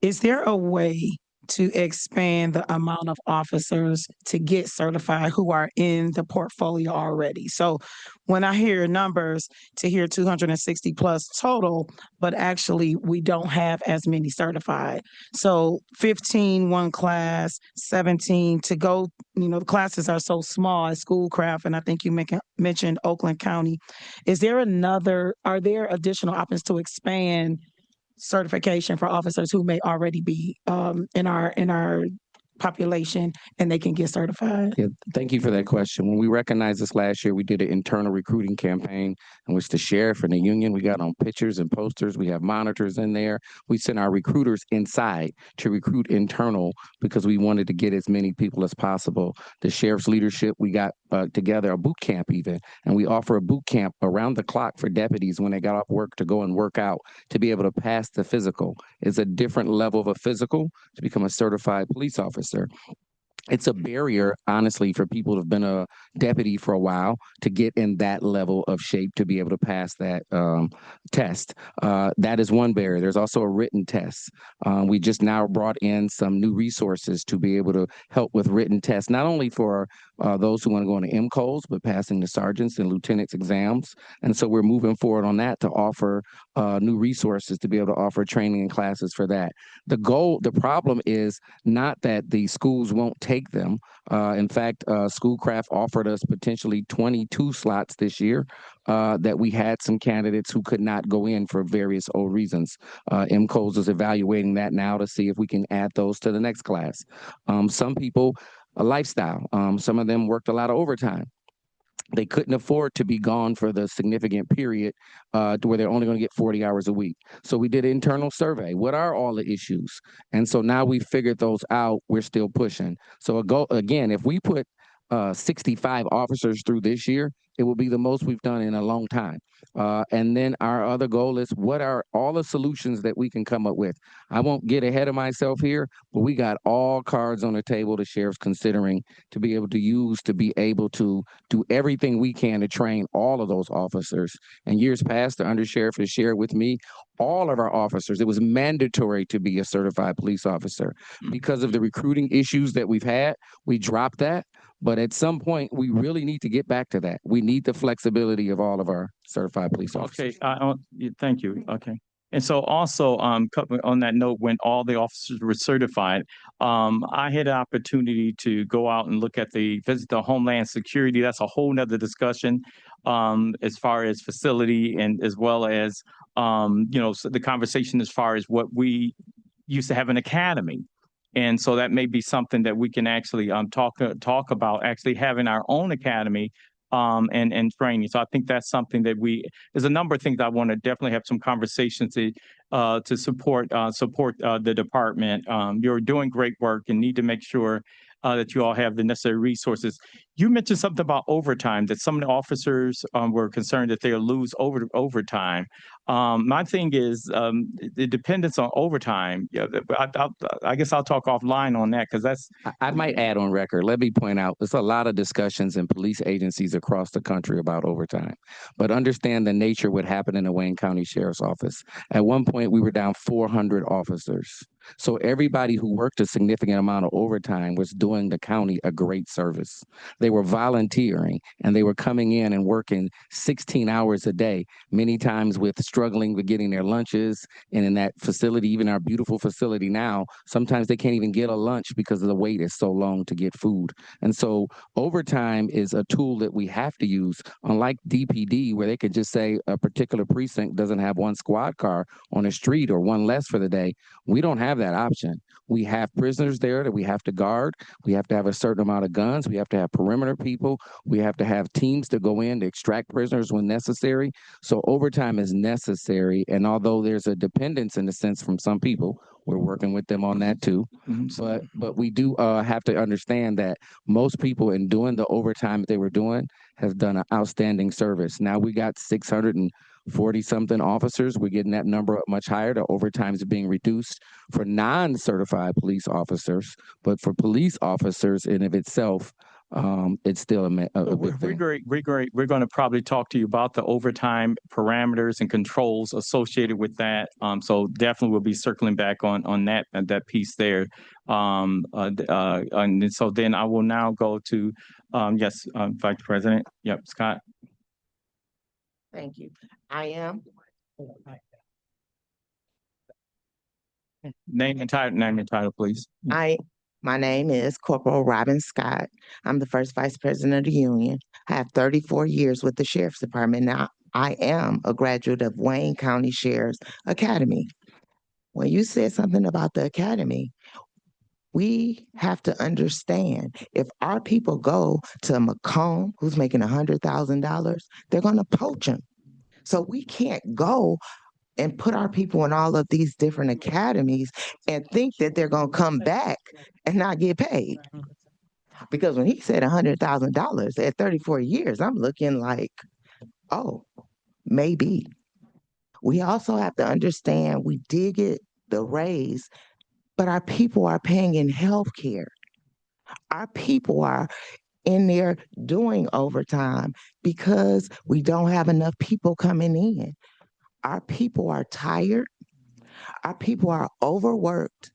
is there a way to expand the amount of officers to get certified who are in the portfolio already? So when I hear numbers, to hear 260 plus total, but actually we don't have as many certified. So 15 one class, 17 to go, the classes are so small at Schoolcraft, and I think you mentioned Oakland County. Are there additional options to expand certification for officers who may already be in our population and they can get certified? Yeah, thank you for that question. When we recognized this last year, we did an internal recruiting campaign in which the sheriff and the union, we got on pictures and posters. We have monitors in there. We sent our recruiters inside to recruit internal because we wanted to get as many people as possible. The sheriff's leadership, we got together a boot camp even, and we offer a boot camp around the clock for deputies when they got off work to go and work out to be able to pass the physical. It's a different level of a physical to become a certified police officer. It's a barrier, honestly, for people who've been a deputy for a while to get in that level of shape to be able to pass that test. That is one barrier. There's also a written test. We just now brought in some new resources to be able to help with written tests, not only for those who want to go into MCOs, but passing the sergeants and lieutenants exams. And so we're moving forward on that to offer new resources to be able to offer training and classes for that. The problem is not that the schools won't take them. In fact, Schoolcraft offered us potentially 22 slots this year that we had some candidates who could not go in for various old reasons. MCOs is evaluating that now to see if we can add those to the next class. Some people, a lifestyle, some of them worked a lot of overtime. They couldn't afford to be gone for the significant period to where they're only going to get 40 hours a week. So we did an internal survey. What are all the issues? And so now we figured those out. We're still pushing. So again, if we put 65 officers through this year, it will be the most we've done in a long time. And then our other goal is, what are all the solutions that we can come up with? I won't get ahead of myself here, but we got all cards on the table the sheriff's considering to be able to use to be able to do everything we can to train all of those officers. And years past, the undersheriff has shared with me, all of our officers, it was mandatory to be a certified police officer. Because of the recruiting issues that we've had, we dropped that. But at some point, we really need to get back to that. We need the flexibility of all of our certified police officers. Okay, thank you. Okay. And so also, on that note, when all the officers were certified, I had an opportunity to go out and visit the Homeland Security. That's a whole nother discussion, as far as facility and as well as, so the conversation as far as what we used to have an academy. And so that may be something that we can actually talk about actually having our own academy and training. So I think that's something that there's a number of things I want to definitely have some conversations to support the department. You're doing great work and need to make sure that you all have the necessary resources. You mentioned something about overtime, that some of the officers were concerned that they'll lose overtime. My thing is the dependence on overtime. Yeah, I guess I'll talk offline on that because that's. I might add on record. Let me point out there's a lot of discussions in police agencies across the country about overtime, but understand the nature of what happened in the Wayne County Sheriff's Office. At one point, we were down 400 officers. So everybody who worked a significant amount of overtime was doing the county a great service. They were volunteering and they were coming in and working 16 hours a day, many times with struggling with getting their lunches. And in that facility, even our beautiful facility now, sometimes they can't even get a lunch because of the wait is so long to get food. And so overtime is a tool that we have to use, unlike DPD, where they could just say a particular precinct doesn't have one squad car on the street or one less for the day. We don't have that option. We have prisoners there that we have to guard. We have to have a certain amount of guns. We have to have perimeter people. We have to have teams to go in to extract prisoners when necessary. So overtime is necessary. And although there's a dependence in a sense from some people, we're working with them on that too. But we do have to understand that most people in doing the overtime that they were doing have done an outstanding service. Now we got 640 something officers. We're getting that number up much higher. The overtime is being reduced for non-certified police officers, but for police officers in of itself, it's still a big thing. We're going to probably talk to you about the overtime parameters and controls associated with that. So definitely we'll be circling back on that piece there. And so then I will now go to Vice President. Yep, Scott. Thank you. I am. Name and title, please. My name is Corporal Robin Scott. I'm the first vice president of the union. I have 34 years with the Sheriff's Department. Now, I am a graduate of Wayne County Sheriff's Academy. When you said something about the academy, we have to understand if our people go to Macomb, who's making $100,000, they're going to poach him. So we can't go and put our people in all of these different academies and think that they're going to come back and not get paid. Because when he said $100,000 at 34 years, I'm looking like, oh, maybe. We also have to understand we did get the raise, but our people are paying in health care. Our people are in there doing overtime because we don't have enough people coming in. Our people are tired. Our people are overworked.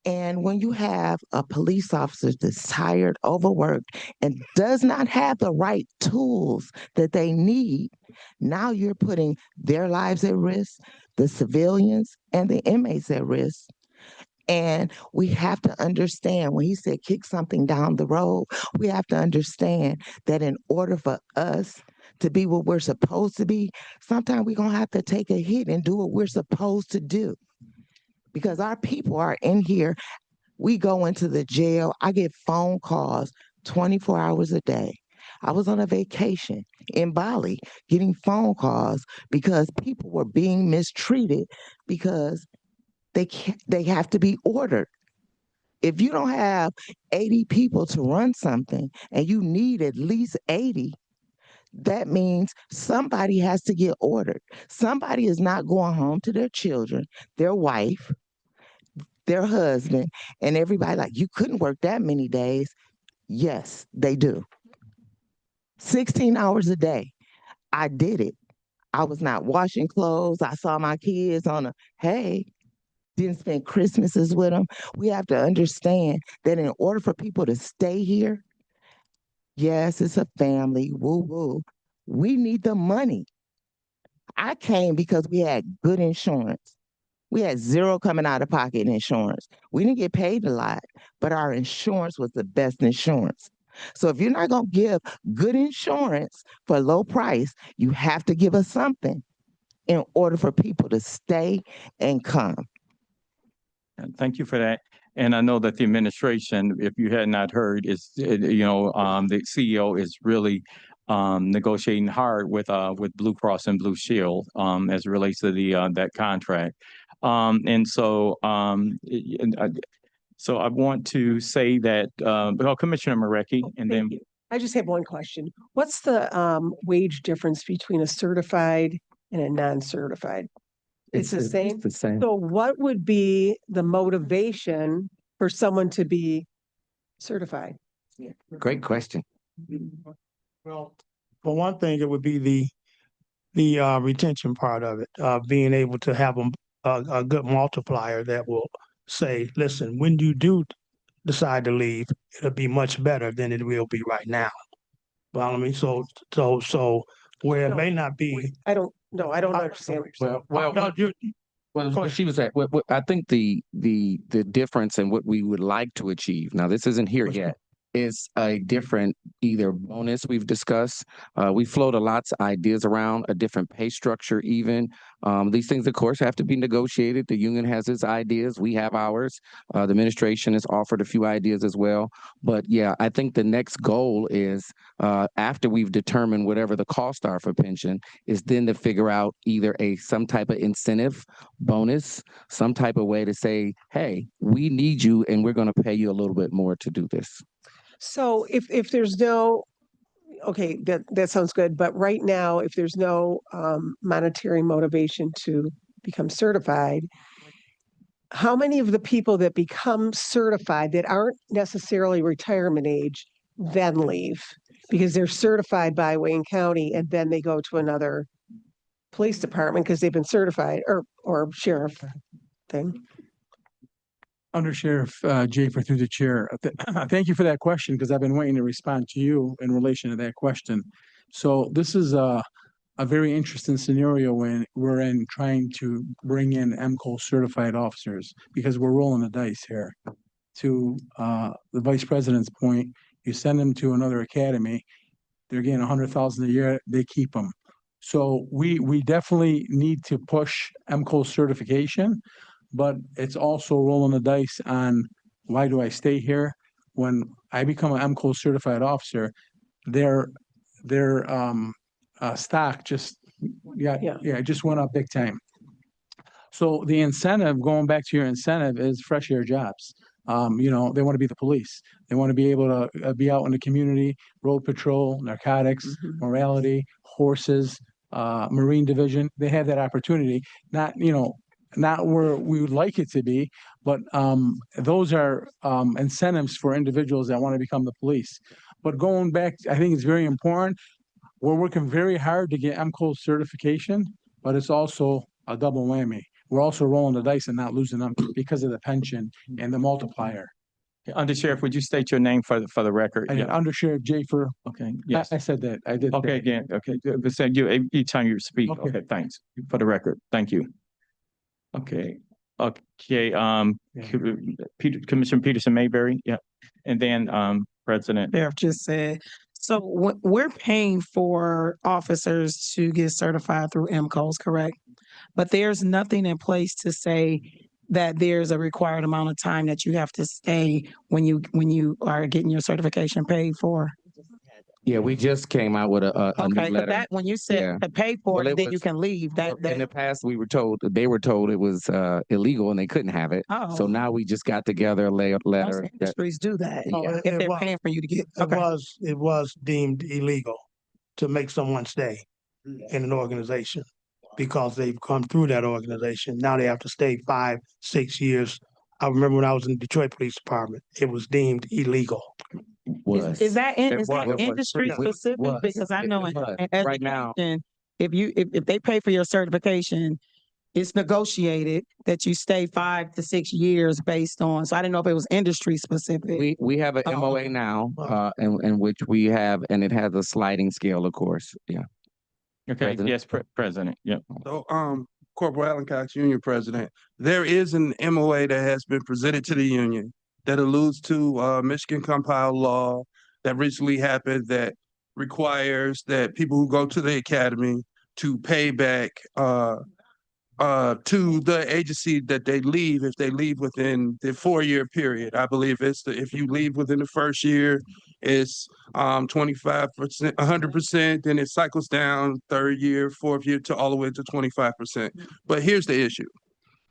And when you have a police officer that's tired, overworked, and does not have the right tools that they need, now you're putting their lives at risk, the civilians and the inmates at risk. And we have to understand when he said kick something down the road, we have to understand that in order for us to be what we're supposed to be, sometimes we're going to have to take a hit and do what we're supposed to do. Because our people are in here. We go into the jail. I get phone calls 24 hours a day. I was on a vacation in Bali getting phone calls because people were being mistreated because they have to be ordered. If you don't have 80 people to run something and you need at least 80, that means somebody has to get ordered. Somebody is not going home to their children, their wife, their husband, and everybody like, you couldn't work that many days. Yes, they do. 16 hours a day. I did it. I was not washing clothes. I saw my kids didn't spend Christmases with them. We have to understand that in order for people to stay here, yes, it's a family, woo-woo. We need the money. I came because we had good insurance. We had zero coming out of pocket insurance. We didn't get paid a lot, but our insurance was the best insurance. So if you're not going to give good insurance for low price, you have to give us something in order for people to stay and come. Thank you for that. And I know that the administration, if you had not heard, the CEO is really negotiating hard with Blue Cross and Blue Shield as it relates to that contract. So I want to say that Commissioner Marecki, and then I just have one question. What's the wage difference between a certified and a non-certified? It's the same. It's the same. So what would be the motivation for someone to be certified? Great question. Well, for one thing, it would be the retention part of it, being able to have a good multiplier that will say, listen, when you do decide to leave, it'll be much better than it will be right now. Well, I mean, so where it may not be. I don't understand what you're saying. Well, she was at. I think the difference in what we would like to achieve. Now, this isn't here yet. Is a different either bonus we've discussed. We float a lots of ideas around a different pay structure. Even these things, of course, have to be negotiated. The union has its ideas. We have ours. The administration has offered a few ideas as well. But yeah, I think the next goal is after we've determined whatever the costs are for pension, is then to figure out either some type of incentive, bonus, some type of way to say, hey, we need you, and we're going to pay you a little bit more to do this. So if there's no, okay, that sounds good. But right now, if there's no monetary motivation to become certified, how many of the people that become certified that aren't necessarily retirement age then leave because they're certified by Wayne County and then they go to another police department because they've been certified or sheriff thing? Under Sheriff Jafer, through the chair, thank you for that question because I've been waiting to respond to you in relation to that question. So this is a very interesting scenario when we're in trying to bring in MCO certified officers because we're rolling the dice here. To the vice president's point, you send them to another academy, they're getting $100,000 a year, they keep them. So we definitely need to push MCO certification. But it's also rolling the dice on why do I stay here? When I become an MCO certified officer, their stock just just went up big time. So the incentive, going back to your incentive, is fresh air jobs. They want to be the police. They want to be able to be out in the community, road patrol, narcotics, morality, horses, Marine division. They have that opportunity. Not where we would like it to be, but those are incentives for individuals that want to become the police. But going back, I think it's very important. We're working very hard to get MCO certification, but it's also a double whammy. We're also rolling the dice and not losing them because of the pension and the multiplier. Under Sheriff, would you state your name for the record? Under Sheriff Jafer. Okay. Yes. I said that. I did. Okay. Again. Okay. Each time you speak. Okay. Thanks for the record. Thank you. Okay. Commissioner Peterson Mayberry. Yeah. And then President. Sheriff just said, so we're paying for officers to get certified through MCOs, correct? But there's nothing in place to say that there's a required amount of time that you have to stay when you are getting your certification paid for. Yeah, we just came out with a new letter. But that when you said to pay for it, then you can leave. In the past, they were told it was illegal and they couldn't have it. Oh. So now we just got together a letter. Most industries do that. Yeah. If they're paying for you to get. It was deemed illegal to make someone stay in an organization because they've come through that organization. Now they have to stay 5-6 years. I remember when I was in the Detroit Police Department, it was deemed illegal. Is that industry specific? Because I know right now, if they pay for your certification, it's negotiated that you stay 5 to 6 years based on. So I didn't know if it was industry specific. We have an MOA now, in which we have, and it has a sliding scale, of course. Yeah. Okay, yes, President, yep. So, Corporal Allen Cox, Union President, there is an MOA that has been presented to the union that alludes to Michigan compiled law that recently happened that requires that people who go to the academy to pay back to the agency that they leave if they leave within the 4-year period. I believe if you leave within the first year, it's 25%, 100%, then it cycles down third year, fourth year to all the way to 25%. But here's the issue.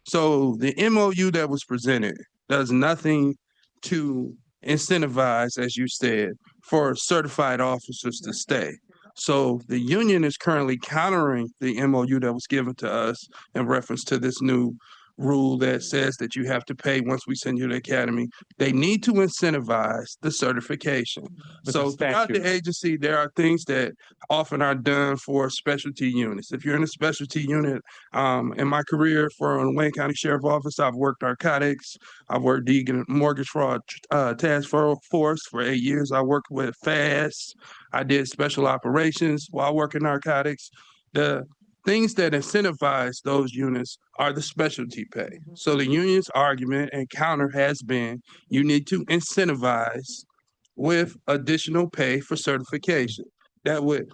So the MOU that was presented does nothing to incentivize, as you said, for certified officers to stay. So the union is currently countering the MOU that was given to us in reference to this new rule that says that you have to pay once we send you to the academy. They need to incentivize the certification. So throughout the agency, there are things that often are done for specialty units. If you're in a specialty unit, in my career for the Wayne County Sheriff Office, I've worked narcotics, I've worked Deegan mortgage fraud task force for 8 years. I worked with FAST. I did special operations while working narcotics. The things that incentivize those units are the specialty pay. So the union's argument and counter has been you need to incentivize with additional pay for certification. That would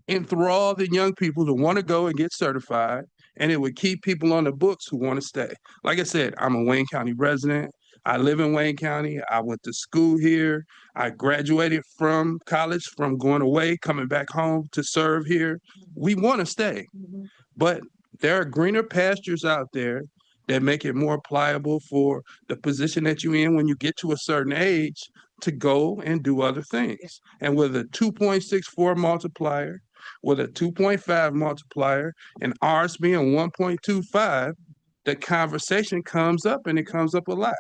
enthrall the young people to want to go and get certified, and it would keep people on the books who want to stay. Like I said, I'm a Wayne County resident. I live in Wayne County. I went to school here. I graduated from college, from going away, coming back home to serve here. We want to stay, but there are greener pastures out there that make it more pliable for the position that you're in when you get to a certain age to go and do other things. And with a 2.64 multiplier, with a 2.5 multiplier, and ours being 1.25, the conversation comes up, and it comes up a lot.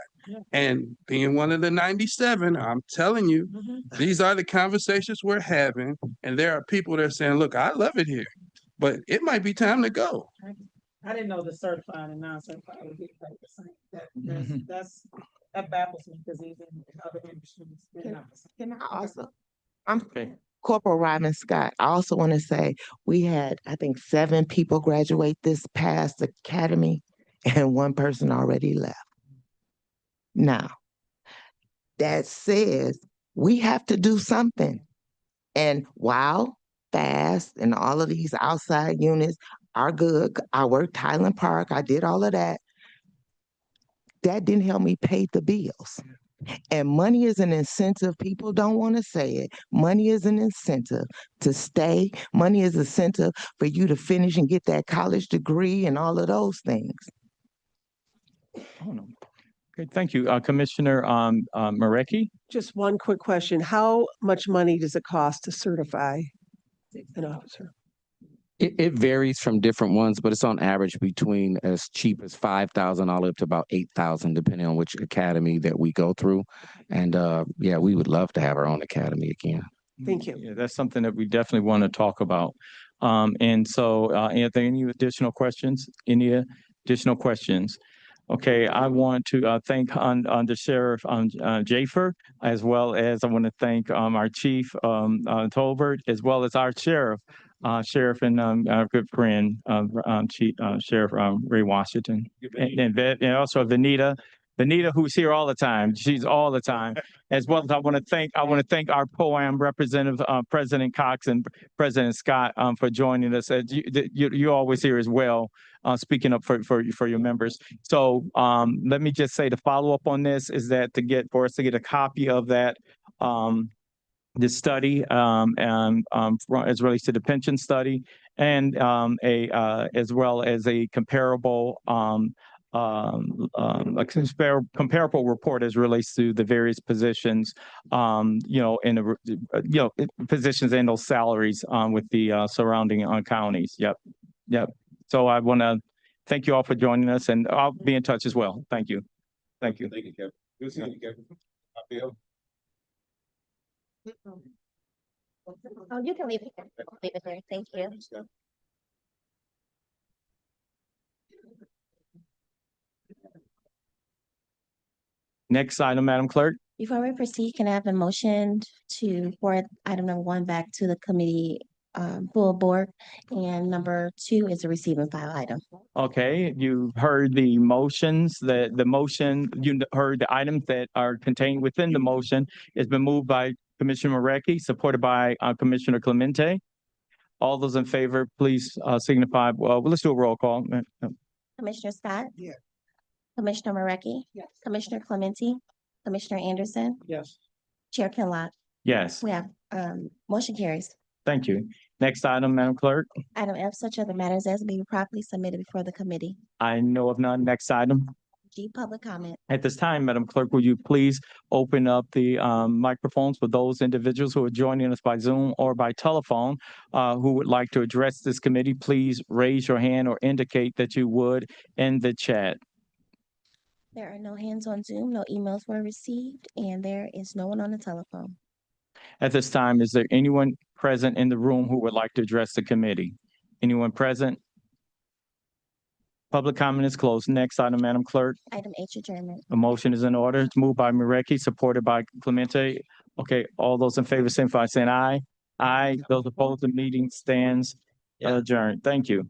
And being one of the 97, I'm telling you, these are the conversations we're having. And there are people that are saying, look, I love it here, but it might be time to go. I didn't know the certified and non-certified would be like the same. That baffles me because even in other industries, they're not the same. Can I also, I'm Corporal Robin Scott. I also want to say we had, I think, 7 people graduate this past academy, and 1 person already left. Now, that says we have to do something. And while FAST and all of these outside units are good, I worked Highland Park, I did all of that. That didn't help me pay the bills. And money is an incentive. People don't want to say it. Money is an incentive to stay. Money is an incentive for you to finish and get that college degree and all of those things. Oh, no. Okay, thank you. Commissioner Marecki? Just one quick question. How much money does it cost to certify an officer? It varies from different ones, but it's on average between as cheap as $5,000 all the way up to about $8,000, depending on which academy that we go through. And yeah, we would love to have our own academy again. Thank you. Yeah, that's something that we definitely want to talk about. And so, Anthony, any additional questions? Any additional questions? Okay, I want to thank the Sheriff Jafer, as well as I want to thank our Chief Tolbert, as well as our Sheriff. Sheriff and our good friend, Chief Sheriff Ray Washington, and also Vanita, who's here all the time. She's all the time, as well as I want to thank our POAM representative, President Cox and President Scott, for joining us. You're always here as well, speaking up for your members. So let me just say the follow up on this is that for us to get a copy of that. The study as relates to the pension study, and as well as a comparable comparable report as relates to the various positions, in positions and those salaries with the surrounding counties. Yep. So I want to thank you all for joining us, and I'll be in touch as well. Thank you. Thank you. Thank you, Kevin. Good seeing you, Kevin. Oh, you can leave it here. Leave it there. Thank you. Next item, Madam Clerk. Before we proceed, can I have a motion for item number 1 back to the committee full board. And number 2 is a receive and file item. Okay, you heard the motions, the motion, you heard the items that are contained within the motion. It's been moved by Commissioner Marecki, supported by Commissioner Clemente. All those in favor, please signify. Well, let's do a roll call. Commissioner Scott? Yeah. Commissioner Marecki? Yes. Commissioner Clementi? Commissioner Anderson? Yes. Chair Kinlock? Yes, We have, motion carries. thank you. Next item, Madam Clerk. Item F, such other matters as may be properly submitted before the committee. I know of none. Next item. G, public comment. At this time, Madam Clerk, will you please open up the microphones for those individuals who are joining us by Zoom or by telephone who would like to address this committee? Please raise your hand or indicate that you would in the chat. There are no hands on Zoom, no emails were received, and there is no one on the telephone. At this time, is there anyone present in the room who would like to address the committee? Anyone present? Public comment is closed. Next item, Madam Clerk. Item H, adjournment. A motion is in order. It's moved by Marecki, supported by Clemente. Okay, all those in favor, signify by saying aye. Aye. Those opposed, the meeting stands adjourned. Thank you.